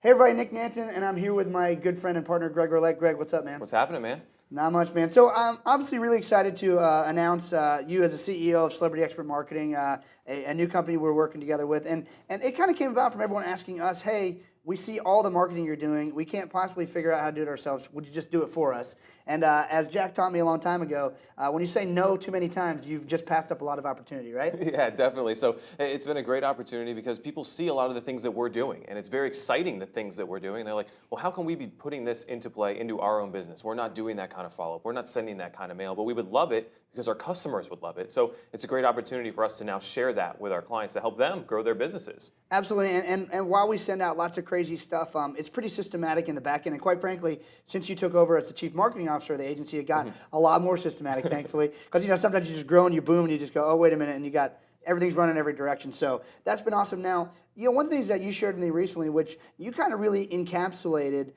Hey everybody, Nick Nanton, and I'm here with my good friend and partner, Greg Roulette. Greg, what's up, man? What's happening, man? Not much, man. So I'm obviously really excited to announce you as the CEO of Celebrity Expert Marketing, a new company we're working together with. And it kind of came about from everyone asking us, hey, we see all the marketing you're doing. We can't possibly figure out how to do it ourselves. Would you just do it for us? And as Jack taught me a long time ago, when you say no too many times, you've just passed up a lot of opportunity, right? Yeah, definitely. So it's been a great opportunity because people see a lot of the things that we're doing, and it's very exciting, the things that we're doing. They're like, well, how can we be putting this into play into our own business? We're not doing that kind of follow-up. We're not sending that kind of mail, but we would love it because our customers would love it. So it's a great opportunity for us to now share that with our clients to help them grow their businesses. Absolutely, and while we send out lots of crazy stuff, it's pretty systematic in the back end. And quite frankly, since you took over as the chief marketing officer of the agency, it got a lot more systematic, thankfully. Because sometimes you just grow and you boom and you just go, oh wait a minute, and you got everything's running in every direction. So that's been awesome. Now, one of the things that you shared with me recently, which you kind of really encapsulated.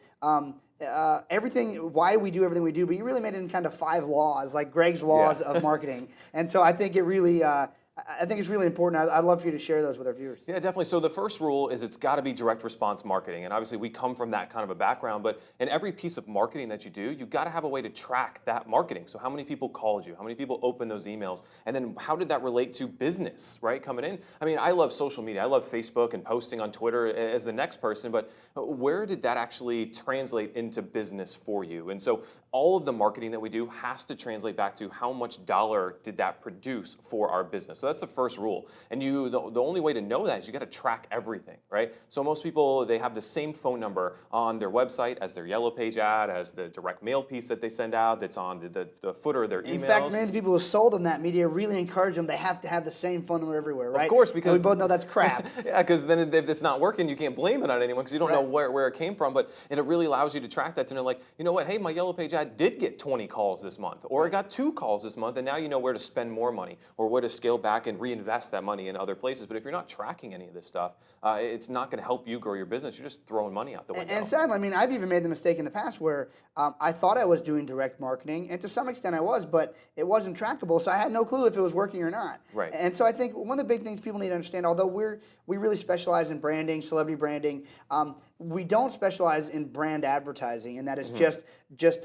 Everything, why we do everything we do, but you really made it in kind of 5 laws, like Greg's laws of marketing. And so I think it really, I think it's really important. I'd love for you to share those with our viewers. Yeah, definitely. So the first rule is it's got to be direct response marketing. And obviously we come from that kind of a background, but in every piece of marketing that you do, you've got to have a way to track that marketing. So how many people called you? How many people opened those emails? And then how did that relate to business, right, coming in? I mean, I love social media. I love Facebook and posting on Twitter as the next person, but where did that actually translate into business for you? And so all of the marketing that we do has to translate back to how much dollar did that produce for our business. So that's the first rule. And the only way to know that is you got to track everything, right? So most people, they have the same phone number on their website as their Yellow Page ad, as the direct mail piece that they send out, that's on the footer of their emails. In fact, many of the people who sold them that media really encourage them. They have to have the same phone number everywhere, right? Of course, because and we both know that's crap. Yeah, because then if it's not working, you can't blame it on anyone because you don't know where it came from. But it really allows you to track that to know, like, you know what? Hey, my Yellow Page ad did get 20 calls this month, or it got 2 calls this month, and now you know where to spend more money or where to scale back and reinvest that money in other places. But if you're not tracking any of this stuff, it's not going to help you grow your business. You're just throwing money out the window. And sadly, I mean, I've even made the mistake in the past where I thought I was doing direct marketing, and to some extent I was, but it wasn't trackable, so I had no clue if it was working or not. Right. And so I think one of the big things people need to understand, although we really specialize in branding, celebrity branding, we don't specialize in brand advertising, and that is just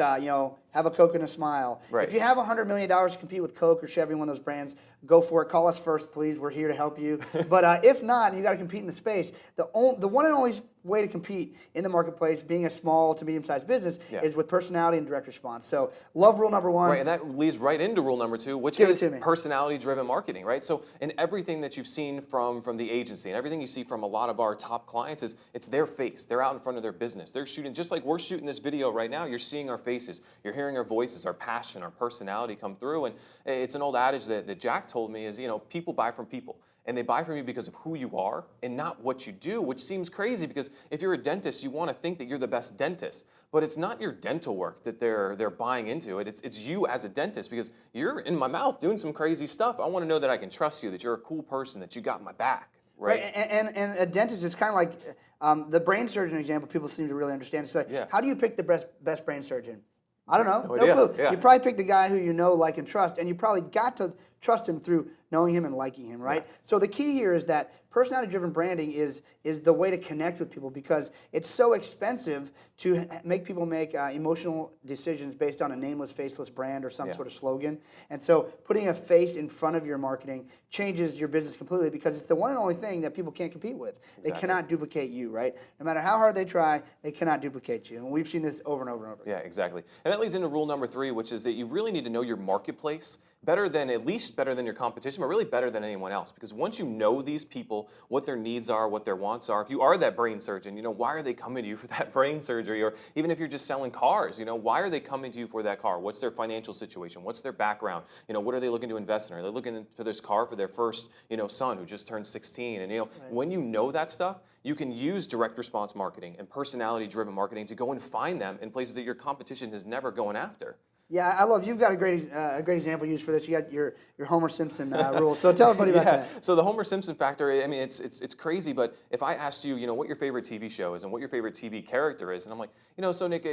have a Coke and a smile. Right. If you have $100 million to compete with Coke or Chevy, one of those brands, go for it. Call us first, please. We're here to help you. But if not, and you got to compete in the space, the one and only way to compete in the marketplace, being a small to medium-sized business, is with personality and direct response. So love rule number 1. Right, and that leads right into rule number 2, which is personality-driven marketing, right? So in everything that you've seen from the agency and everything you see from a lot of our top clients is it's their face. They're out in front of their business. They're shooting, just like we're shooting this video right now, you're seeing our faces. You're hearing our voices, our passion, our personality come through. And it's an old adage that Jack told me is, people buy from people. And they buy from you because of who you are and not what you do, which seems crazy because if you're a dentist, you want to think that you're the best dentist. But it's not your dental work that they're buying into. It's you as a dentist because you're in my mouth doing some crazy stuff. I want to know that I can trust you, that you're a cool person, that you got my back. Right. And a dentist is kind of like the brain surgeon example people seem to really understand. It's like, how do you pick the best brain surgeon? I don't know. No clue. Yeah. You probably picked the guy who you know, like, and trust, and you probably got to trust him through knowing him and liking him, right? Yeah. So the key here is that personality-driven branding is the way to connect with people because it's so expensive to make people make emotional decisions based on a nameless, faceless brand or some sort of slogan. And so putting a face in front of your marketing changes your business completely because it's the one and only thing that people can't compete with. Exactly. They cannot duplicate you, right? No matter how hard they try, they cannot duplicate you. And we've seen this over and over and over. Yeah, exactly. And that leads into rule number 3, which is that you really need to know your marketplace at least better than your competition, but really better than anyone else. Because once you know these people, what their needs are, what their wants are, if you are that brain surgeon, why are they coming to you for that brain surgery? Or even if you're just selling cars, why are they coming to you for that car? What's their financial situation? What's their background? What are they looking to invest in? Are they looking for this car for their first, son who just turned 16? And, when you know that stuff, you can use direct response marketing and personality-driven marketing to go and find them in places that your competition is never going after. Yeah, I love. You've got a great example used for this. You got your Homer Simpson rule. So tell everybody about that. So the Homer Simpson factor, I mean, it's crazy. But if I asked you, what your favorite TV show is and what your favorite TV character is, and I'm like, so Nick,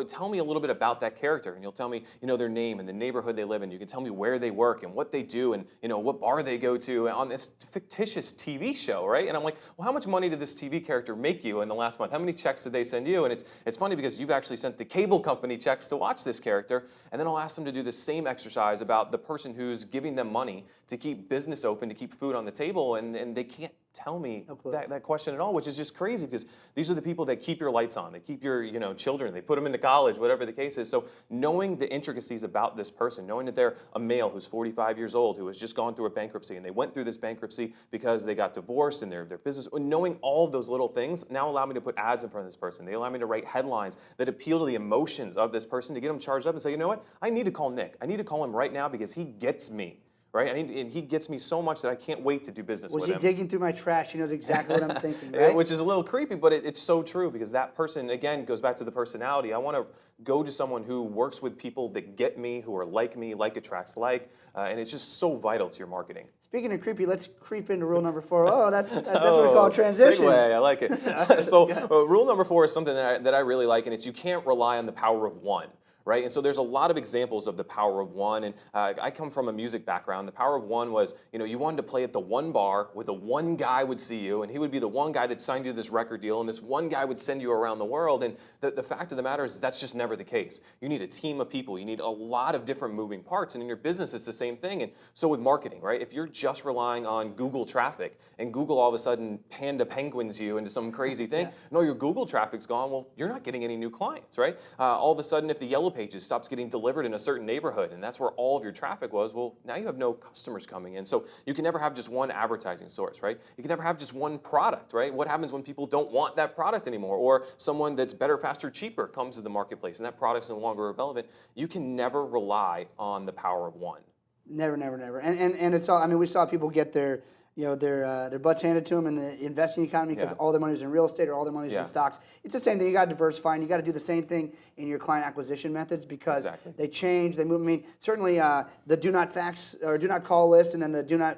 tell me a little bit about that character, and you'll tell me, their name and the neighborhood they live in. You can tell me where they work and what they do, and what bar they go to on this fictitious TV show, right? And I'm like, well, how much money did this TV character make you in the last month? How many checks did they send you? And it's funny because you've actually sent the cable company checks to watch this character, and then I'll ask them to do the same exercise about the person who's giving them money to keep business open, to keep food on the table, and they can't tell me that question at all, which is just crazy because these are the people that keep your lights on, they keep your children, they put them into college, whatever the case is. So knowing the intricacies about this person, knowing that they're a male who's 45 years old, who has just gone through a bankruptcy, and they went through this bankruptcy because they got divorced and their business, knowing all of those little things now allow me to put ads in front of this person. They allow me to write headlines that appeal to the emotions of this person to get them charged up and say, you know what, I need to call Nick. I need to call him right now because he gets me. Right? And he gets me so much that I can't wait to do business with him. Was he digging through my trash? He knows exactly what I'm thinking, right? Which is a little creepy, but it's so true because that person, again, goes back to the personality. I want to go to someone who works with people that get me, who are like me, like attracts like, and it's just so vital to your marketing. Speaking of creepy, let's creep into rule number 4. Oh, that's what we call transition. Segue, I like it. So rule number 4 is something that I really like, and it's you can't rely on the power of one. Right? And so there's a lot of examples of the power of one. And I come from a music background. The power of one was, you wanted to play at the one bar where the one guy would see you, and he would be the one guy that signed you to this record deal, and this one guy would send you around the world. And the fact of the matter is that's just never the case. You need a team of people. You need a lot of different moving parts. And in your business, it's the same thing. And so with marketing, right? If you're just relying on Google traffic, and Google all of a sudden panda penguins you into some crazy thing, no, your Google traffic's gone, well, you're not getting any new clients, right? All of a sudden, if the Yellow Pages stops getting delivered in a certain neighborhood, and that's where all of your traffic was, well, now you have no customers coming in. So you can never have just one advertising source, right? You can never have just one product, right? What happens when people don't want that product anymore, or someone that's better, faster, cheaper comes to the marketplace, and that product's no longer relevant? You can never rely on the power of one. Never, never, never. And it's all, I mean, we saw people get their butts handed to them in the investing economy because all their money's in real estate or all their money's in stocks. It's the same thing. You got to diversify, and you got to do the same thing in your client acquisition methods because they change, they move. I mean, certainly the do not fax or do not call list, and then the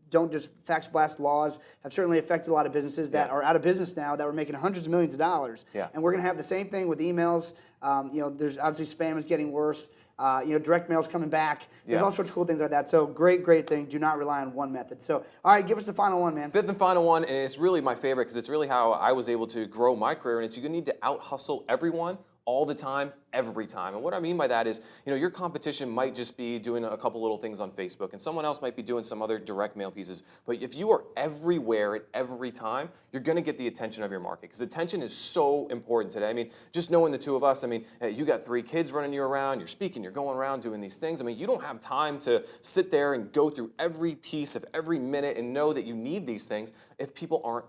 don't just fax blast laws have certainly affected a lot of businesses that are out of business now that were making hundreds of millions of dollars. And we're going to have the same thing with emails. There's obviously spam is getting worse. Direct mail's coming back. There's all sorts of cool things like that. So great thing. Do not rely on one method. So, all right, give us the final one, man. Fifth and final one, and it's really my favorite because it's really how I was able to grow my career, and it's you need to out-hustle everyone all the time, every time. And what I mean by that is, your competition might just be doing a couple little things on Facebook, and someone else might be doing some other direct mail pieces. But if you are everywhere at every time, you're going to get the attention of your market because attention is so important today. I mean, just knowing the two of us, I mean, you got 3 kids running you around, you're speaking, you're going around doing these things. I mean, you don't have time to sit there and go through every piece of every minute and know that you need these things if people aren't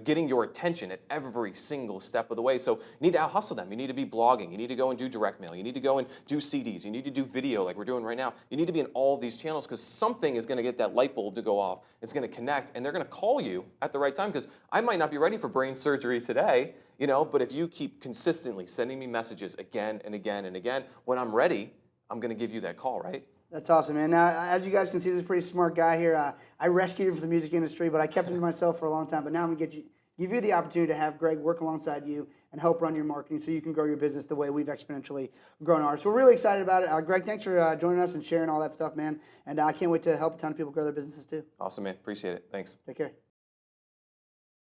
getting your attention at every single step of the way. So you need to out-hustle them. You need to be blogging. You need to go and do direct mail. You need to go and do CDs. You need to do video like we're doing right now. You need to be in all of these channels because something is going to get that light bulb to go off. It's going to connect, and they're going to call you at the right time because I might not be ready for brain surgery today, but if you keep consistently sending me messages again and again and again, when I'm ready, I'm going to give you that call, right? That's awesome, man. Now, as you guys can see, this is a pretty smart guy here. I rescued him from the music industry, but I kept him to myself for a long time. But now I'm going to give you the opportunity to have Greg work alongside you and help run your marketing so you can grow your business the way we've exponentially grown ours. So we're really excited about it. Greg, thanks for joining us and sharing all that stuff, man. And I can't wait to help a ton of people grow their businesses too. Awesome, man. Appreciate it. Thanks. Take care.